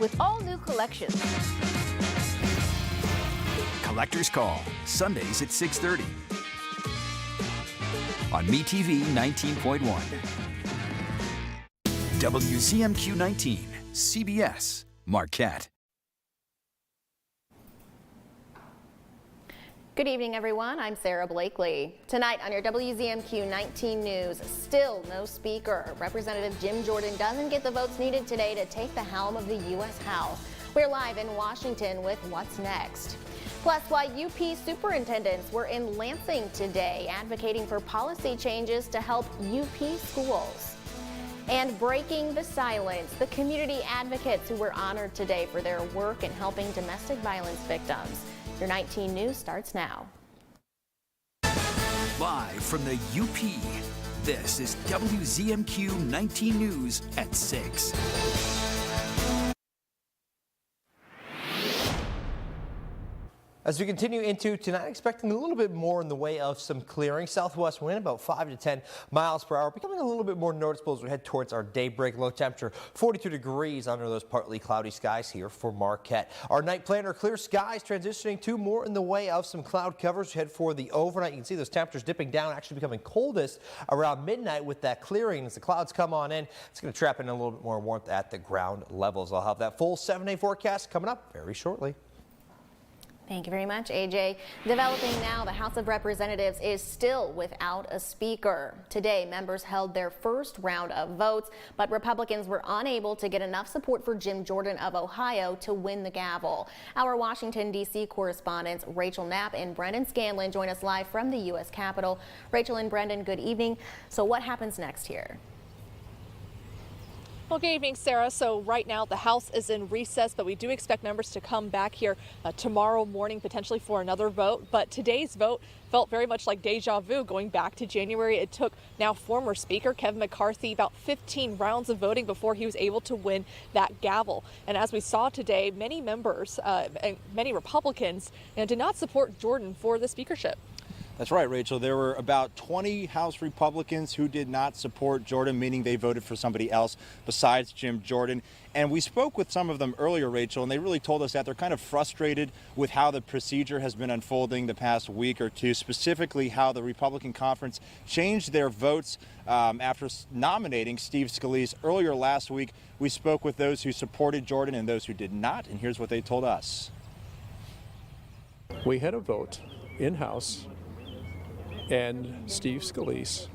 with all new collections. Collector's Call, Sundays at 6:30 on MeTV 19.1. WZMQ 19, CBS, Marquette. Good evening, everyone. I'm Sarah Blakely. Tonight on your WZMQ 19 News, still no speaker. Representative Jim Jordan doesn't get the votes needed today to take the helm of the U.S. House. We're live in Washington with what's next. Plus, why UP superintendents were in Lansing today advocating for policy changes to help UP schools. And breaking the silence, the community advocates who were honored today for their work in helping domestic violence victims. Your 19 News starts now. Live from the UP, this is WZMQ 19 News at 6. As we continue into tonight, expecting a little bit more in the way of some clearing. Southwest wind about 5 to 10 miles per hour, becoming a little bit more noticeable as we head towards our daybreak. Low temperature 42 degrees under those partly cloudy skies here for Marquette. Our night planner, clear skies, transitioning to more in the way of some cloud covers. Head for the overnight. You can see those temperatures dipping down, actually becoming coldest around midnight with that clearing. As the clouds come on in, it's going to trap in a little bit more warmth at the ground levels. I'll have that full 7-day forecast coming up very shortly. Thank you very much, AJ. Developing now, the House of Representatives is still without a speaker. Today, members held their first round of votes, but Republicans were unable to get enough support for Jim Jordan of Ohio to win the gavel. Our Washington, D.C. correspondents Rachel Knapp and Brendan Scanlon join us live from the U.S. Capitol. Rachel and Brendan, good evening. So what happens next here? Well, good evening, Sarah. So right now the House is in recess, but we do expect members to come back here tomorrow morning, potentially for another vote. But today's vote felt very much like deja vu going back to January. It took now former Speaker Kevin McCarthy about 15 rounds of voting before he was able to win that gavel. And as we saw today, many members and many Republicans did not support Jordan for the speakership. That's right, Rachel. There were about 20 House Republicans who did not support Jordan, meaning they voted for somebody else besides Jim Jordan. And we spoke with some of them earlier, Rachel, and they really told us that they're kind of frustrated with how the procedure has been unfolding the past week or two, specifically how the Republican conference changed their votes after nominating Steve Scalise. Earlier last week, we spoke with those who supported Jordan and those who did not, and here's what they told us. We had a vote in-house, and Steve Scalise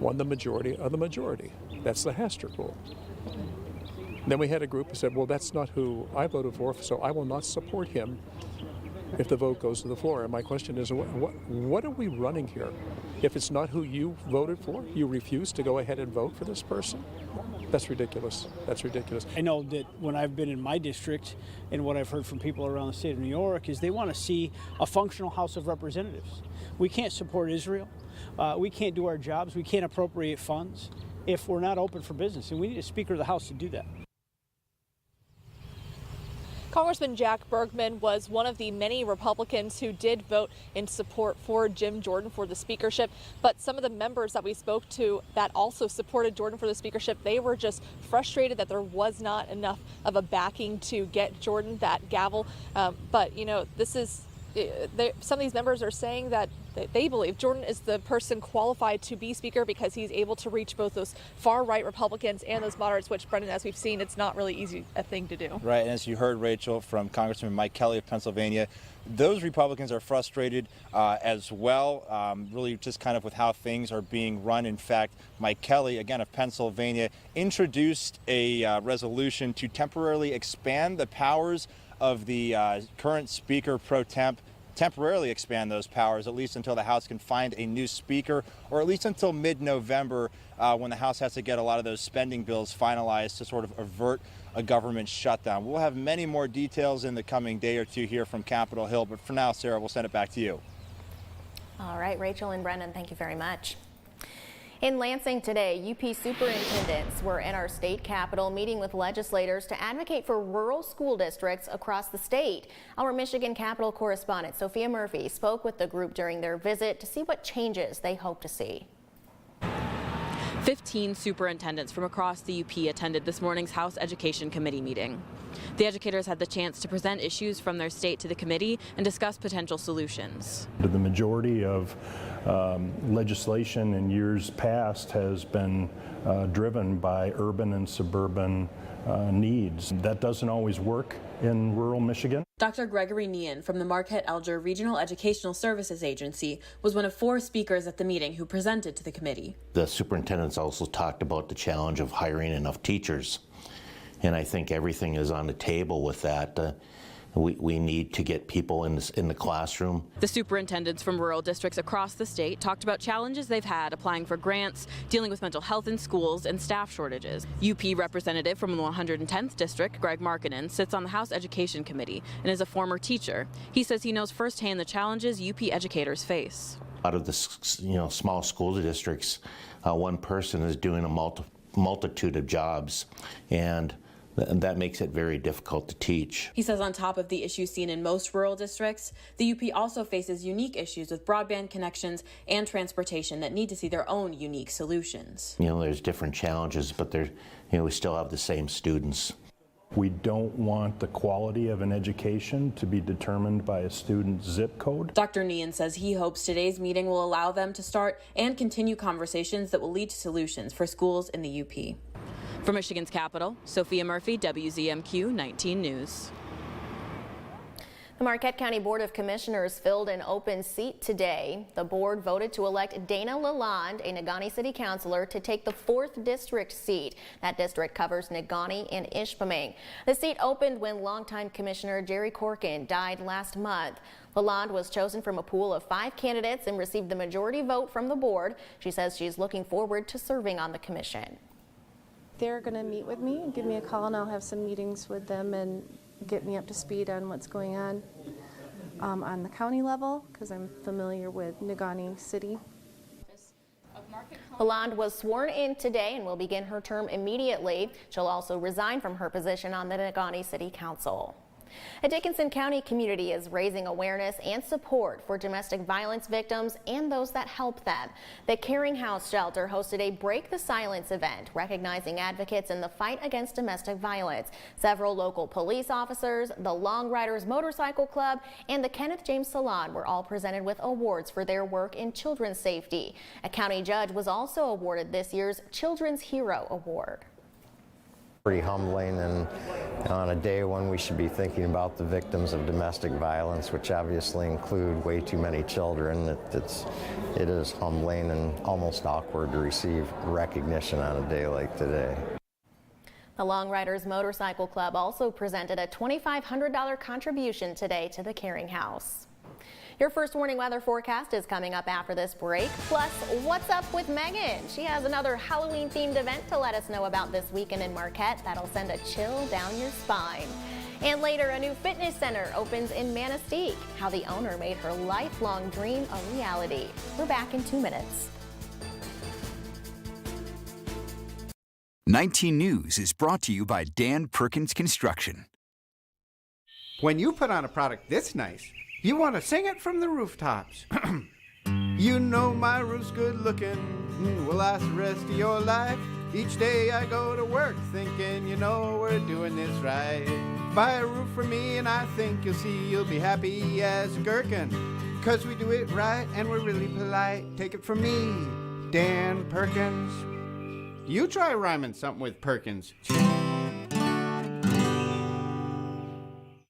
won the majority of the majority. That's the Hastert rule. Then we had a group who said, well, that's not who I voted for, so I will not support him if the vote goes to the floor. And my question is, what are we running here? If it's not who you voted for, you refuse to go ahead and vote for this person? That's ridiculous. That's ridiculous. I know that when I've been in my district and what I've heard from people around the state of New York is they want to see a functional House of Representatives. We can't support Israel. We can't do our jobs. We can't appropriate funds if we're not open for business. And we need a Speaker of the House to do that. Congressman Jack Bergman was one of the many Republicans who did vote in support for Jim Jordan for the speakership. But some of the members that we spoke to that also supported Jordan for the speakership, they were just frustrated that there was not enough of a backing to get Jordan that gavel. But, you know, this is some of these members are saying that they believe Jordan is the person qualified to be speaker because he's able to reach both those far-right Republicans and those moderates, which, Brendan, as we've seen, it's not really easy a thing to do. Right, and as you heard, Rachel, from Congressman Mike Kelly of Pennsylvania, those Republicans are frustrated as well, really just kind of with how things are being run. In fact, Mike Kelly, again of Pennsylvania, introduced a resolution to temporarily expand the powers of the current Speaker pro temp, temporarily expand those powers, at least until the House can find a new speaker, or at least until mid-November when the House has to get a lot of those spending bills finalized to sort of avert a government shutdown. We'll have many more details in the coming day or two here from Capitol Hill, but for now, Sarah, we'll send it back to you. All right, Rachel and Brendan, thank you very much. In Lansing today, UP superintendents were in our state capitol meeting with legislators to advocate for rural school districts across the state. Our Michigan Capitol correspondent Sophia Murphy spoke with the group during their visit to see what changes they hope to see. 15 superintendents from across the UP attended this morning's House Education Committee meeting. The educators had the chance to present issues from their state to the committee and discuss potential solutions. The majority of legislation in years past has been driven by urban and suburban needs. That doesn't always work in rural Michigan. Dr. Gregory Nean from the Marquette-Alger Regional Educational Services Agency was one of 4 speakers at the meeting who presented to the committee. The superintendents also talked about the challenge of hiring enough teachers. And I think everything is on the table with that. We need to get people in the classroom. The superintendents from rural districts across the state talked about challenges they've had applying for grants, dealing with mental health in schools, and staff shortages. UP representative from the 110th District, Greg Markinen, sits on the House Education Committee and is a former teacher. He says he knows firsthand the challenges UP educators face. Out of the small school districts, one person is doing a multitude of jobs, and that makes it very difficult to teach. He says on top of the issues seen in most rural districts, the UP also faces unique issues with broadband connections and transportation that need to see their own unique solutions. There's different challenges, but we still have the same students. We don't want the quality of an education to be determined by a student's zip code. Dr. Nean says he hopes today's meeting will allow them to start and continue conversations that will lead to solutions for schools in the UP. For Michigan's capital, Sophia Murphy, WZMQ 19 News. The Marquette County Board of Commissioners filled an open seat today. The board voted to elect Dana Lalonde, a Negaunee City Councilor, to take the 4th District seat. That district covers Negaunee and Ishpeming. The seat opened when longtime Commissioner Jerry Corkin died last month. Lalonde was chosen from a pool of 5 candidates and received the majority vote from the board. She says she's looking forward to serving on the commission. They're going to meet with me and give me a call, and I'll have some meetings with them and get me up to speed on what's going on the county level, because I'm familiar with Negaunee City. Lalonde was sworn in today and will begin her term immediately. She'll also resign from her position on the Negaunee City Council. A Dickinson County community is raising awareness and support for domestic violence victims and those that help them. The Caring House Shelter hosted a Break the Silence event, recognizing advocates in the fight against domestic violence. Several local police officers, the Long Riders Motorcycle Club, and the Kenneth James Salon were all presented with awards for their work in children's safety. A county judge was also awarded this year's Children's Hero Award. Pretty humbling, and on a day when we should be thinking about the victims of domestic violence, which obviously include way too many children, it is humbling and almost awkward to receive recognition on a day like today. The Long Riders Motorcycle Club also presented a $2,500 contribution today to the Caring House. Your first warning weather forecast is coming up after this break. Plus, what's up with Megan? She has another Halloween-themed event to let us know about this weekend in Marquette that'll send a chill down your spine. And later, a new fitness center opens in Manistee. How the owner made her lifelong dream a reality. We're back in 2 minutes. 19 News is brought to you by Dan Perkins Construction. When you put on a product this nice, you want to sing it from the rooftops. You know my roof's good looking, will last the rest of your life. Each day I go to work thinking, we're doing this right. Buy a roof for me and I think you'll see you'll be happy as a gherkin. 'Cause we do it right and we're really polite. Take it from me, Dan Perkins. You try rhyming something with Perkins.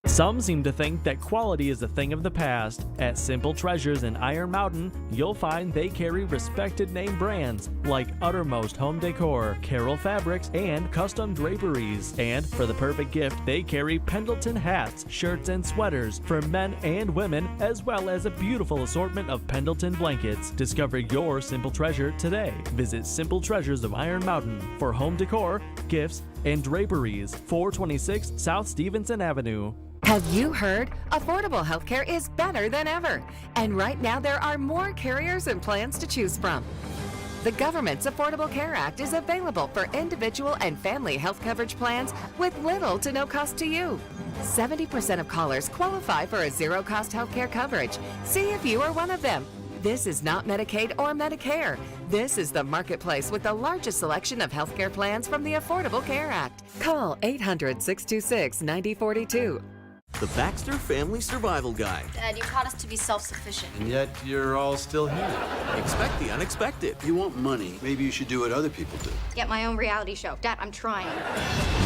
Some seem to think that quality is a thing of the past. At Simple Treasures in Iron Mountain, you'll find they carry respected name brands like Uttermost Home Decor, Carroll Fabrics, and Custom Draperies. And for the perfect gift, they carry Pendleton hats, shirts, and sweaters for men and women, as well as a beautiful assortment of Pendleton blankets. Discover your Simple Treasure today. Visit Simple Treasures of Iron Mountain for home decor, gifts, and draperies, 426 South Stevenson Avenue. Have you heard? Affordable healthcare is better than ever. And right now there are more carriers and plans to choose from. The government's Affordable Care Act is available for individual and family health coverage plans with little to no cost to you. 70% of callers qualify for a zero-cost healthcare coverage. See if you are one of them. This is not Medicaid or Medicare. This is the marketplace with the largest selection of healthcare plans from the Affordable Care Act. Call 800-626-9042. The Baxter Family Survival Guide. Dad, you taught us to be self-sufficient. And yet you're all still here. Expect the unexpected. You want money. Maybe you should do what other people do. Get my own reality show. Dad, I'm trying.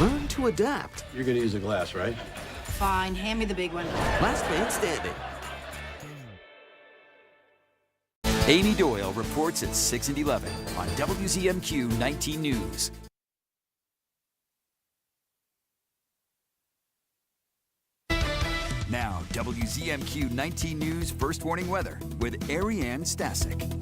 Learn to adapt. You're going to use a glass, right? Fine, hand me the big one. Last man standing. Amy Doyle reports at 6 and 11 on WZMQ 19 News. Now, WZMQ 19 News First Warning Weather with Ariane Stasek.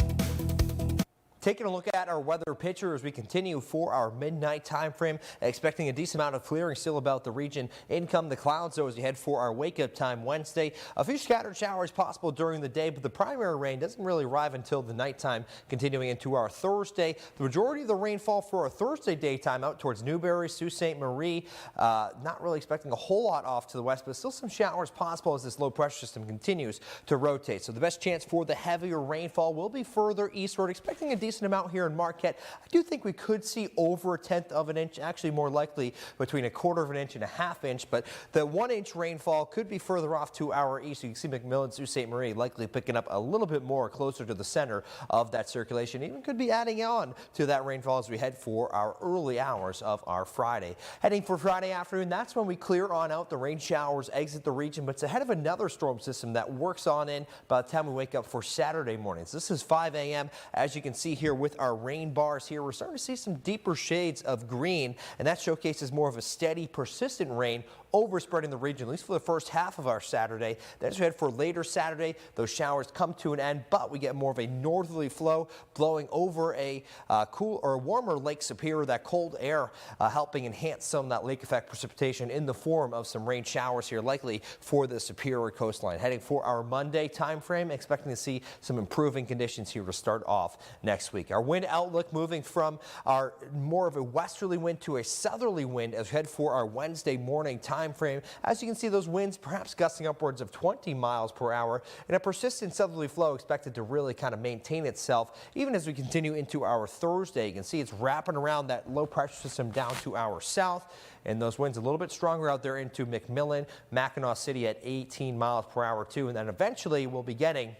Taking a look at our weather picture as we continue for our midnight time frame, expecting a decent amount of clearing still about the region. In come the clouds, though, as we head for our wake-up time Wednesday. A few scattered showers possible during the day, but the primary rain doesn't really arrive until the nighttime. Continuing into our Thursday, the majority of the rainfall for our Thursday daytime out towards Newberry, Sault Ste. Marie. Not really expecting a whole lot off to the west, but still some showers possible as this low pressure system continues to rotate. So the best chance for the heavier rainfall will be further eastward, expecting a decent amount here in Marquette. I do think we could see over 1/10 of an inch, actually more likely between 1/4 of an inch and 1/2 inch, but the 1-inch rainfall could be further off to our east. You can see McMillan, Sault Ste. Marie likely picking up a little bit more closer to the center of that circulation. Even could be adding on to that rainfall as we head for our early hours of our Friday. Heading for Friday afternoon, that's when we clear on out. The rain showers exit the region, but it's ahead of another storm system that works on in by the time we wake up for Saturday mornings. This is 5 a.m. As you can see here with our rain bars here, we're starting to see some deeper shades of green, and that showcases more of a steady, persistent rain overspreading the region, at least for the first half of our Saturday. Then as we head for later Saturday, those showers come to an end, but we get more of a northerly flow blowing over a cool or warmer Lake Superior. That cold air helping enhance some of that lake effect precipitation in the form of some rain showers here, likely for the Superior coastline. Heading for our Monday time frame, expecting to see some improving conditions here to start off next week. Our wind outlook moving from our more of a westerly wind to a southerly wind as we head for our Wednesday morning time frame. As you can see, those winds perhaps gusting upwards of 20 miles per hour, and a persistent southerly flow expected to really kind of maintain itself even as we continue into our Thursday. You can see it's wrapping around that low pressure system down to our south, and those winds a little bit stronger out there into McMillan, Mackinac City at 18 miles per hour too, and then eventually we'll be getting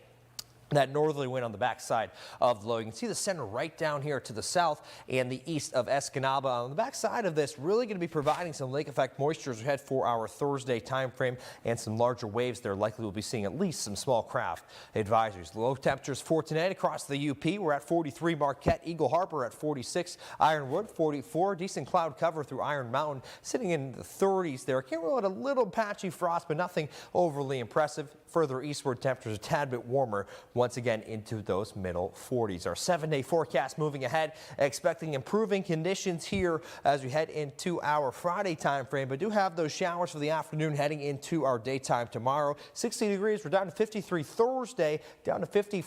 that northerly wind on the backside of the low. You can see the center right down here to the south and the east of Escanaba. On the backside of this, really going to be providing some lake effect moisture as we head for our Thursday time frame, and some larger waves there. Likely we'll be seeing at least some small craft advisories. Low temperatures for tonight across the UP. We're at 43 Marquette, Eagle Harbor at 46, Ironwood 44. Decent cloud cover through Iron Mountain, sitting in the 30s there. Can't rule out a little patchy frost, but nothing overly impressive. Further eastward, temperatures a tad bit warmer once again into those middle 40s. Our 7-day forecast moving ahead, expecting improving conditions here as we head into our Friday time frame, but do have those showers for the afternoon heading into our daytime tomorrow. 60 degrees. We're down to 53 Thursday, down to 50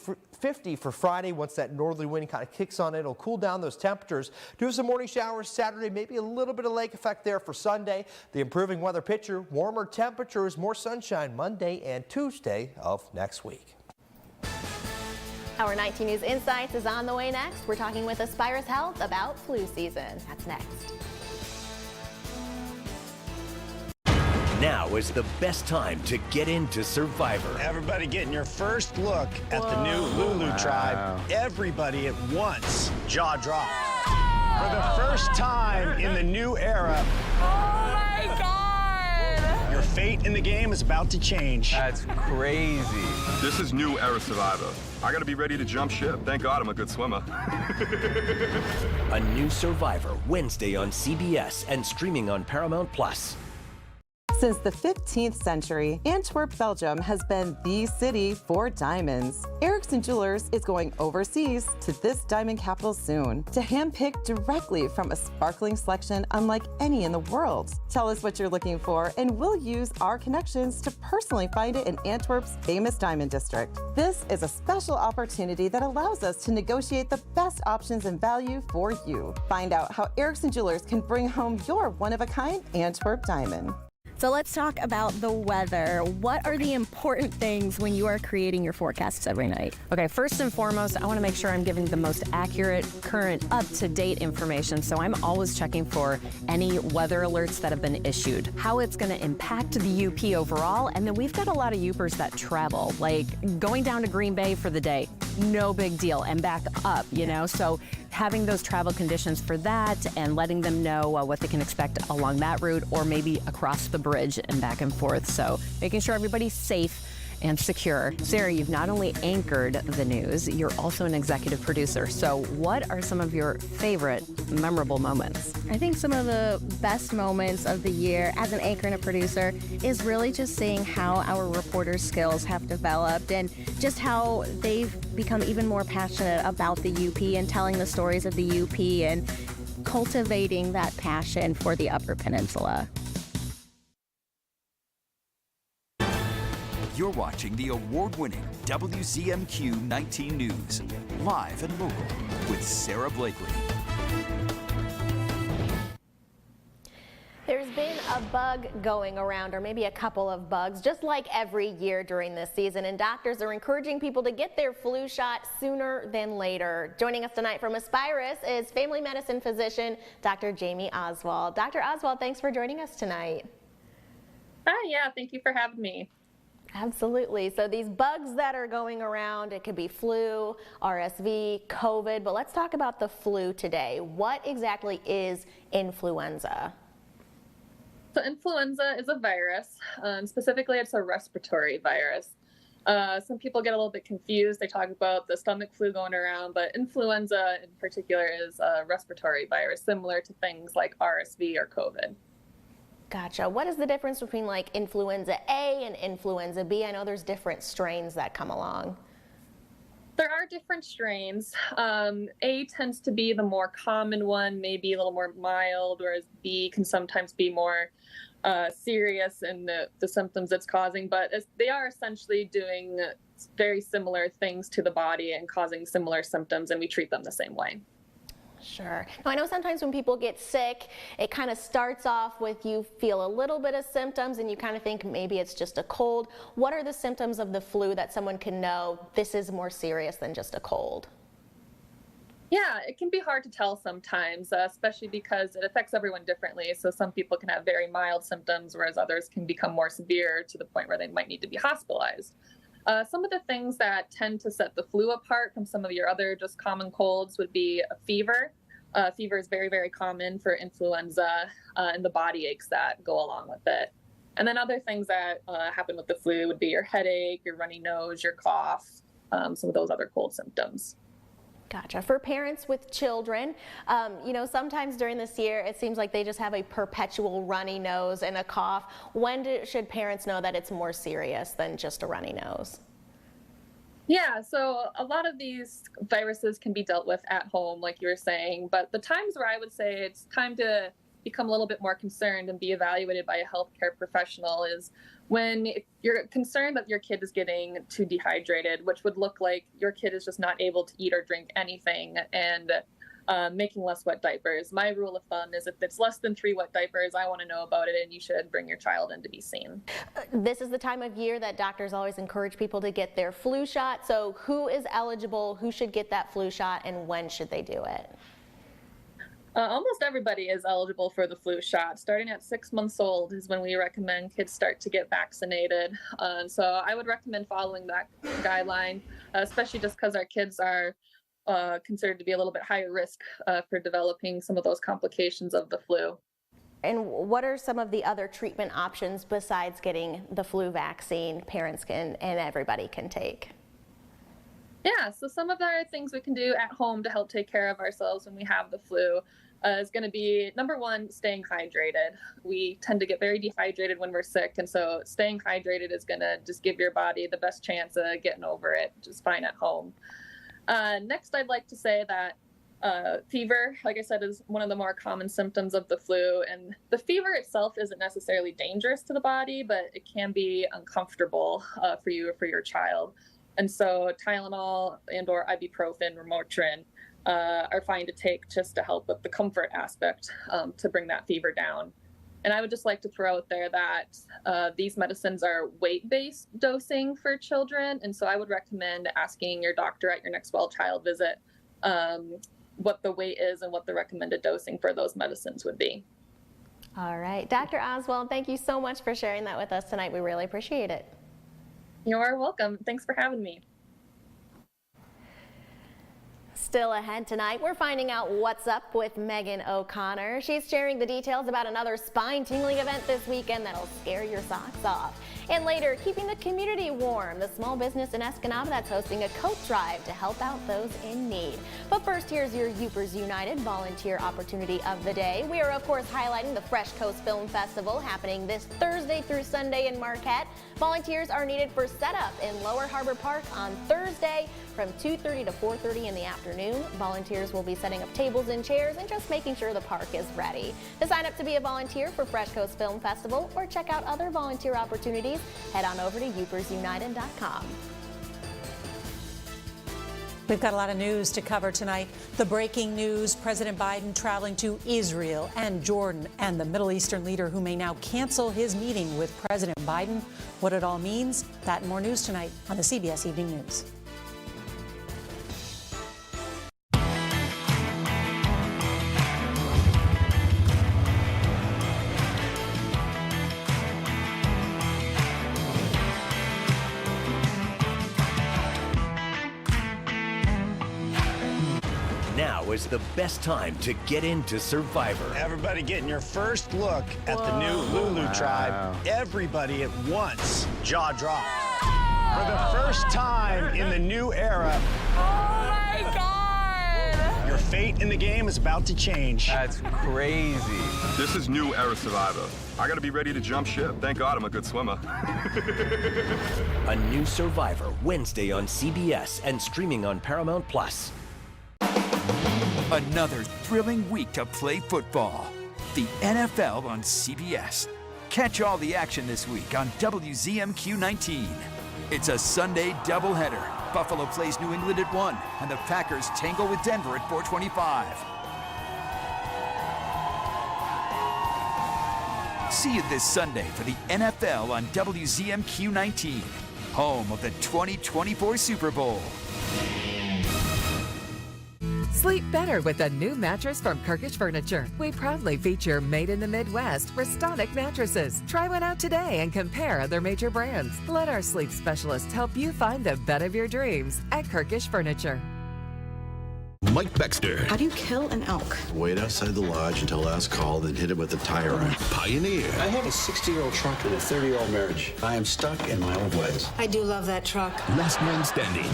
for Friday. Once that northerly wind kind of kicks on, it'll cool down those temperatures. Do have some morning showers Saturday, maybe a little bit of lake effect there for Sunday. The improving weather picture, warmer temperatures, more sunshine Monday and Tuesday of next week. Our 19 News Insights is on the way next. We're talking with Aspirus Health about flu season. That's next. Now is the best time to get into Survivor. Everybody getting your first look at the new Lulu tribe. Everybody at once. Jaw drop. For the first time in the new era. Oh my God! Your fate in the game is about to change. That's crazy. This is new era Survivor. I gotta be ready to jump ship. Thank God I'm a good swimmer. A new Survivor, Wednesday on CBS and streaming on Paramount+. Since the 15th century, Antwerp, Belgium has been the city for diamonds. Erickson Jewelers is going overseas to this diamond capital soon to handpick directly from a sparkling selection unlike any in the world. Tell us what you're looking for and we'll use our connections to personally find it in Antwerp's famous diamond district. This is a special opportunity that allows us to negotiate the best options and value for you. Find out how Erickson Jewelers can bring home your one-of-a-kind Antwerp diamond. So let's talk about the weather. What are the important things when you are creating your forecasts every night? Okay, first and foremost, I want to make sure I'm giving the most accurate, current, up-to-date information. So I'm always checking for any weather alerts that have been issued, how it's going to impact the UP overall. And then we've got a lot of Upers that travel, like going down to Green Bay for the day, no big deal, and back up, you know? So having those travel conditions for that and letting them know what they can expect along that route or maybe across the bridge and back and forth. So making sure everybody's safe and secure. Sarah, you've not only anchored the news, you're also an executive producer. So what are some of your favorite memorable moments? I think some of the best moments of the year as an anchor and a producer is really just seeing how our reporters' skills have developed and just how they've become even more passionate about the UP and telling the stories of the UP and cultivating that passion for the Upper Peninsula. You're watching the award-winning WZMQ 19 News, live and local with Sarah Blakely. There's been a bug going around, or maybe a couple of bugs, just like every year during this season, and doctors are encouraging people to get their flu shot sooner than later. Joining us tonight from Aspirus is family medicine physician Dr. Jamie Oswald. Dr. Oswald, thanks for joining us tonight. Hi, yeah, thank you for having me. Absolutely. So these bugs that are going around, it could be flu, RSV, COVID, but let's talk about the flu today. What exactly is influenza? So influenza is a virus. Specifically, it's a respiratory virus. Some people get a little bit confused. They talk about the stomach flu going around, but influenza in particular is a respiratory virus, similar to things like RSV or COVID. Gotcha. What is the difference between like influenza A and influenza B? I know there's different strains that come along. There are different strains. A tends to be the more common one, maybe a little more mild, whereas B can sometimes be more serious in the symptoms it's causing. But they are essentially doing very similar things to the body and causing similar symptoms, and we treat them the same way. Sure. Now, I know sometimes when people get sick, it kind of starts off with you feel a little bit of symptoms and you kind of think maybe it's just a cold. What are the symptoms of the flu that someone can know this is more serious than just a cold? Yeah, it can be hard to tell sometimes, especially because it affects everyone differently. So some people can have very mild symptoms, whereas others can become more severe to the point where they might need to be hospitalized. Some of the things that tend to set the flu apart from some of your other just common colds would be a fever. Fever is very, very common for influenza and the body aches that go along with it. And then other things that happen with the flu would be your headache, your runny nose, your cough, some of those other cold symptoms. Gotcha. For parents with children, you know, sometimes during this year, it seems like they just have a perpetual runny nose and a cough. When should parents know that it's more serious than just a runny nose? Yeah, so a lot of these viruses can be dealt with at home, like you were saying, but the times where I would say it's time to become a little bit more concerned and be evaluated by a healthcare professional is when you're concerned that your kid is getting too dehydrated, which would look like your kid is just not able to eat or drink anything and making less wet diapers. My rule of thumb is if it's less than 3 wet diapers, I want to know about it and you should bring your child in to be seen. This is the time of year that doctors always encourage people to get their flu shot. So who is eligible, who should get that flu shot, and when should they do it? Almost everybody is eligible for the flu shot. Starting at 6 months old is when we recommend kids start to get vaccinated. So I would recommend following that guideline, especially just because our kids are considered to be a little bit higher risk for developing some of those complications of the flu. And what are some of the other treatment options besides getting the flu vaccine parents can and everybody can take? Yeah, so some of the things we can do at home to help take care of ourselves when we have the flu is going to be, number one, staying hydrated. We tend to get very dehydrated when we're sick, and so staying hydrated is going to just give your body the best chance of getting over it just fine at home. Next, I'd like to say that fever, like I said, is one of the more common symptoms of the flu, and the fever itself isn't necessarily dangerous to the body, but it can be uncomfortable for you or for your child. And so Tylenol and or ibuprofen or Motrin are fine to take just to help with the comfort aspect to bring that fever down. And I would just like to throw out there that these medicines are weight-based dosing for children. And so I would recommend asking your doctor at your next well-child visit what the weight is and what the recommended dosing for those medicines would be. All right, Dr. Oswald, thank you so much for sharing that with us tonight. We really appreciate it. You're welcome. Thanks for having me. Still ahead tonight, we're finding out what's up with Megan O'Connor. She's sharing the details about another spine-tingling event this weekend that'll scare your socks off. And later, keeping the community warm, the small business in Escanaba that's hosting a coat drive to help out those in need. But first, here's your Yoopers United volunteer opportunity of the day. We are, of course, highlighting the Fresh Coast Film Festival happening this Thursday through Sunday in Marquette. Volunteers are needed for setup in Lower Harbor Park on Thursday from 2:30 to 4:30 in the afternoon. Volunteers will be setting up tables and chairs and just making sure the park is ready. To sign up to be a volunteer for Fresh Coast Film Festival or check out other volunteer opportunities, head on over to youpersunited.com. We've got a lot of news to cover tonight. The breaking news, President Biden traveling to Israel and Jordan, and the Middle Eastern leader who may now cancel his meeting with President Biden. What it all means, that and more news tonight on the CBS Evening News. Now is the best time to get into Survivor. Everybody getting your first look at the new Lulu tribe. Everybody at once. Jaw dropped. For the first time in the new era. Oh my God! Your fate in the game is about to change. That's crazy. This is new era Survivor. I gotta be ready to jump ship. Thank God I'm a good swimmer. A new Survivor, Wednesday on CBS and streaming on Paramount+. Another thrilling week to play football. The NFL on CBS. Catch all the action this week on WZMQ 19. It's a Sunday doubleheader. Buffalo plays New England at 1, and the Packers tangle with Denver at 4:25. See you this Sunday for the NFL on WZMQ 19, home of the 2024 Super Bowl. Sleep better with a new mattress from Kirkish Furniture. We proudly feature made in the Midwest Restonic mattresses. Try one out today and compare other major brands. Let our sleep specialists help you find the bed of your dreams at Kirkish Furniture. Mike Baxter. How do you kill an elk? Wait outside the lodge until last call, then hit it with a tire iron. Pioneer. I have a 60-year-old truck and a 30-year-old marriage. I am stuck in my old ways. I do love that truck. Last man standing.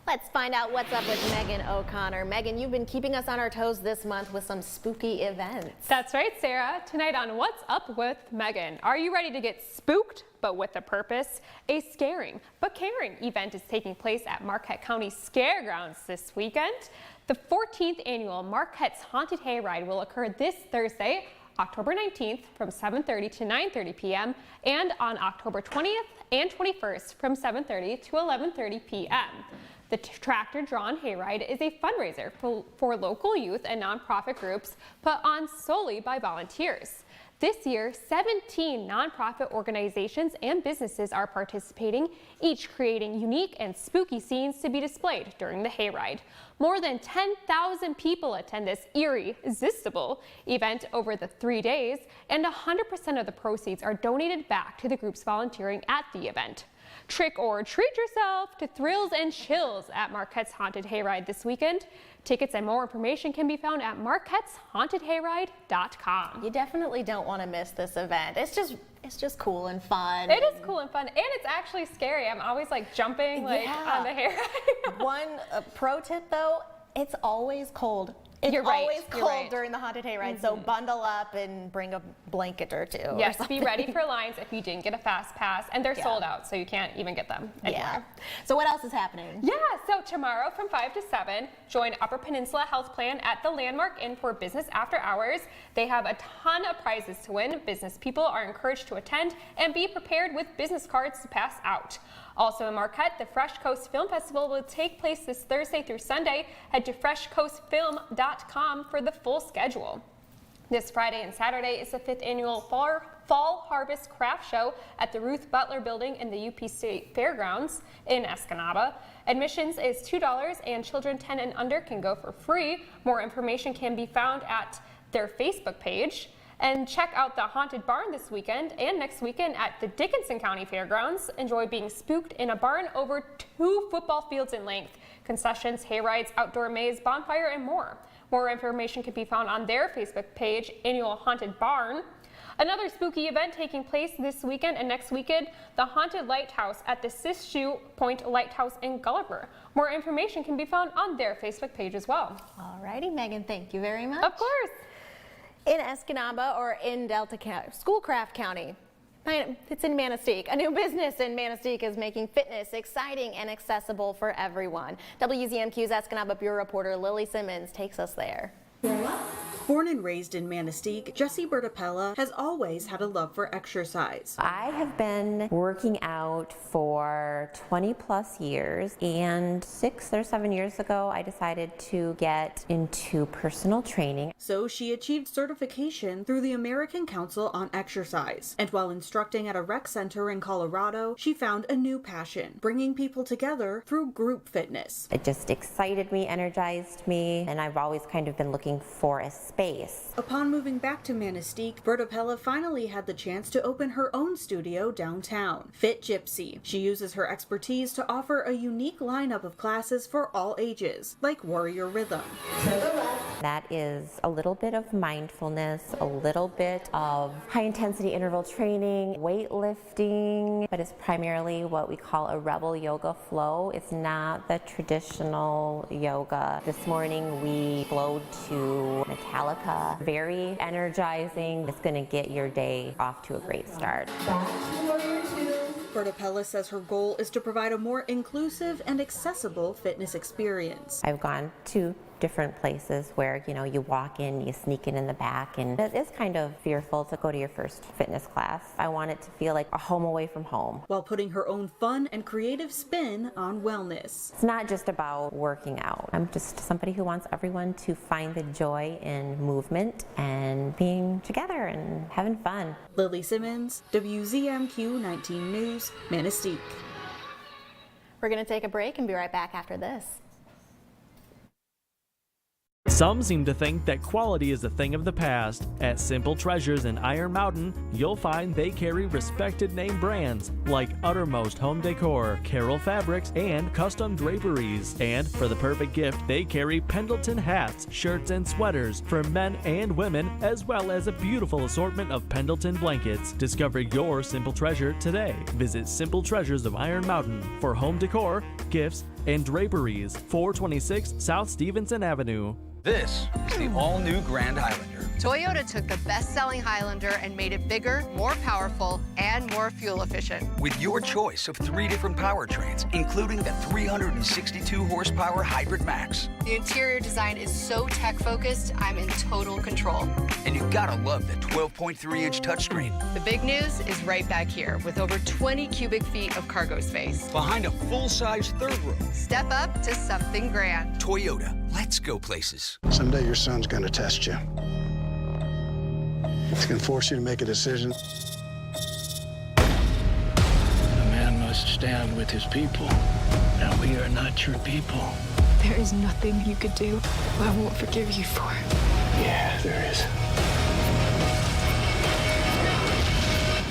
Let's find out what's up with Megan O'Connor. Megan, you've been keeping us on our toes this month with some spooky events. That's right, Sarah. Tonight on What's Up with Megan. Are you ready to get spooked, but with a purpose? A scaring but caring event is taking place at Marquette County Scaregrounds this weekend. The 14th annual Marquette's Haunted Hayride will occur this Thursday, October 19th from 7:30 to 9:30 p.m. and on October 20th and 21st from 7:30 to 11:30 p.m. The tractor-drawn hayride is a fundraiser for local youth and nonprofit groups put on solely by volunteers. This year, 17 nonprofit organizations and businesses are participating, each creating unique and spooky scenes to be displayed during the hayride. More than 10,000 people attend this irresistible event over the 3 days, and 100% of the proceeds are donated back to the groups volunteering at the event. Trick or treat yourself to thrills and chills at Marquette's Haunted Hayride this weekend. Tickets and more information can be found at marquetteshauntedhayride.com. You definitely don't want to miss this event. It's just cool and fun. It is cool and fun, and it's actually scary. I'm always like jumping on the hayride. One pro tip though, it's always cold It's You're right. always You're cold right. during the haunted hayride, so bundle up and bring a blanket or two. Yes, or be ready for lines if you didn't get a fast pass, and they're sold out, so you can't even get them anywhere. So what else is happening? Yeah, so tomorrow from 5 to 7, join Upper Peninsula Health Plan at the Landmark Inn for business after hours. They have a ton of prizes to win. Business people are encouraged to attend and be prepared with business cards to pass out. Also in Marquette, the Fresh Coast Film Festival will take place this Thursday through Sunday. Head to freshcoastfilm.com for the full schedule. This Friday and Saturday is the 5th annual Fall Harvest Craft Show at the Ruth Butler Building in the UP State Fairgrounds in Escanaba. Admissions is $2 and children 10 and under can go for free. More information can be found at their Facebook page. And check out the Haunted Barn this weekend and next weekend at the Dickinson County Fairgrounds. Enjoy being spooked in a barn over 2 football fields in length. Concessions, hay rides, outdoor maze, bonfire, and more. More information can be found on their Facebook page, Annual Haunted Barn. Another spooky event taking place this weekend and next weekend, the Haunted Lighthouse at the Sishu Point Lighthouse in Gulliver. More information can be found on their Facebook page as well. Alrighty, Megan, thank you very much. Of course. In Escanaba or in Schoolcraft County. It's in Manistee. A new business in Manistee is making fitness exciting and accessible for everyone. WZMQ's Escanaba Bureau reporter Lily Simmons takes us there. Born and raised in Manistee, Jessie Bertapella has always had a love for exercise. I have been working out for 20 plus years, and 6 or 7 years ago I decided to get into personal training. So she achieved certification through the American Council on Exercise. And while instructing at a rec center in Colorado, she found a new passion, bringing people together through group fitness. It just excited me, energized me, and I've always kind of been looking for a space. Upon moving back to Manistee, Bertapella finally had the chance to open her own studio downtown, Fit Gypsy. She uses her expertise to offer a unique lineup of classes for all ages, like Warrior Rhythm. That is a little bit of mindfulness, a little bit of high-intensity interval training, weightlifting, but it's primarily what we call a rebel yoga flow. It's not the traditional yoga. This morning we flowed to Metallica. Very energizing. It's going to get your day off to a great start. Bertapella says her goal is to provide a more inclusive and accessible fitness experience. I've gone to different places where, you walk in, you sneak in the back, and it is kind of fearful to go to your first fitness class. I want it to feel like a home away from home. While putting her own fun and creative spin on wellness. It's not just about working out. I'm just somebody who wants everyone to find the joy in movement and being together and having fun. Lily Simmons, WZMQ 19 News, Manistee. We're going to take a break and be right back after this. Some seem to think that quality is a thing of the past. At Simple Treasures in Iron Mountain, you'll find they carry respected name brands like Uttermost Home Decor, Carroll Fabrics, and Custom Draperies. And for the perfect gift, they carry Pendleton hats, shirts, and sweaters for men and women, as well as a beautiful assortment of Pendleton blankets. Discover your Simple Treasure today. Visit Simple Treasures of Iron Mountain for home decor, gifts, and draperies, 426 South Stevenson Avenue. This is the all-new Grand Highlander. Toyota took the best-selling Highlander and made it bigger, more powerful, and more fuel efficient. With your choice of 3 different powertrains, including the 362-horsepower Hybrid Max. The interior design is so tech-focused, I'm in total control. And you've got to love the 12.3-inch touchscreen. The big news is right back here, with over 20 cubic feet of cargo space. Behind a full-size third row. Step up to something grand. Toyota, let's go places. Someday your son's gonna test you. It's gonna force you to make a decision. A man must stand with his people. Now we are not your people. There is nothing you could do I won't forgive you for. Yeah, there is.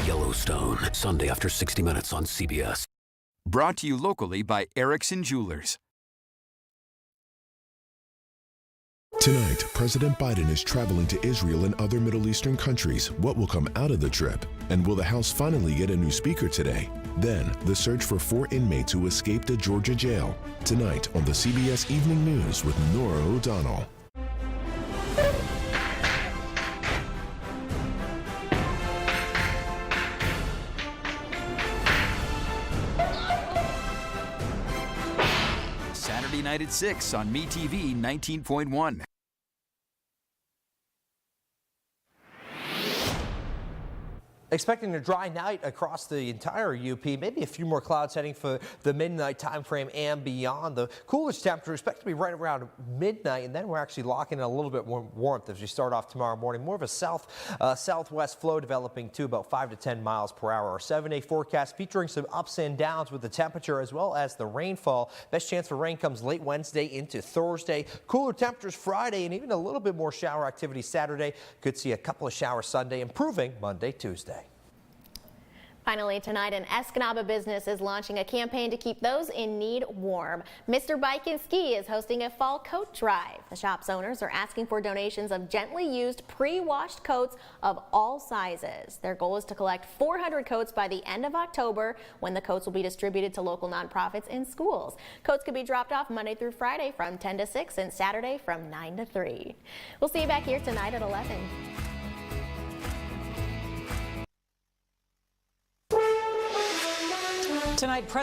Yellowstone, Sunday after 60 Minutes on CBS. Brought to you locally by Erickson Jewelers. Tonight, President Biden is traveling to Israel and other Middle Eastern countries. What will come out of the trip? And will the House finally get a new speaker today? Then, the search for 4 inmates who escaped a Georgia jail. Tonight on the CBS Evening News with Nora O'Donnell. tonight at 6 on MeTV 19.1. Expecting a dry night across the entire UP, maybe a few more clouds heading for the midnight time frame and beyond. The coolest temperature expected to be right around midnight, and then we're actually locking in a little bit more warmth as we start off tomorrow morning. More of a southwest flow developing to about 5 to 10 miles per hour. Our 7-day forecast featuring some ups and downs with the temperature as well as the rainfall. Best chance for rain comes late Wednesday into Thursday. Cooler temperatures Friday and even a little bit more shower activity Saturday. Could see a couple of showers Sunday, improving Monday, Tuesday. Finally tonight, an Escanaba business is launching a campaign to keep those in need warm. Mr. Bike and Ski is hosting a fall coat drive. The shop's owners are asking for donations of gently used pre-washed coats of all sizes. Their goal is to collect 400 coats by the end of October, when the coats will be distributed to local nonprofits and schools. Coats could be dropped off Monday through Friday from 10 to 6 and Saturday from 9 to 3. We'll see you back here tonight at 11. Tonight,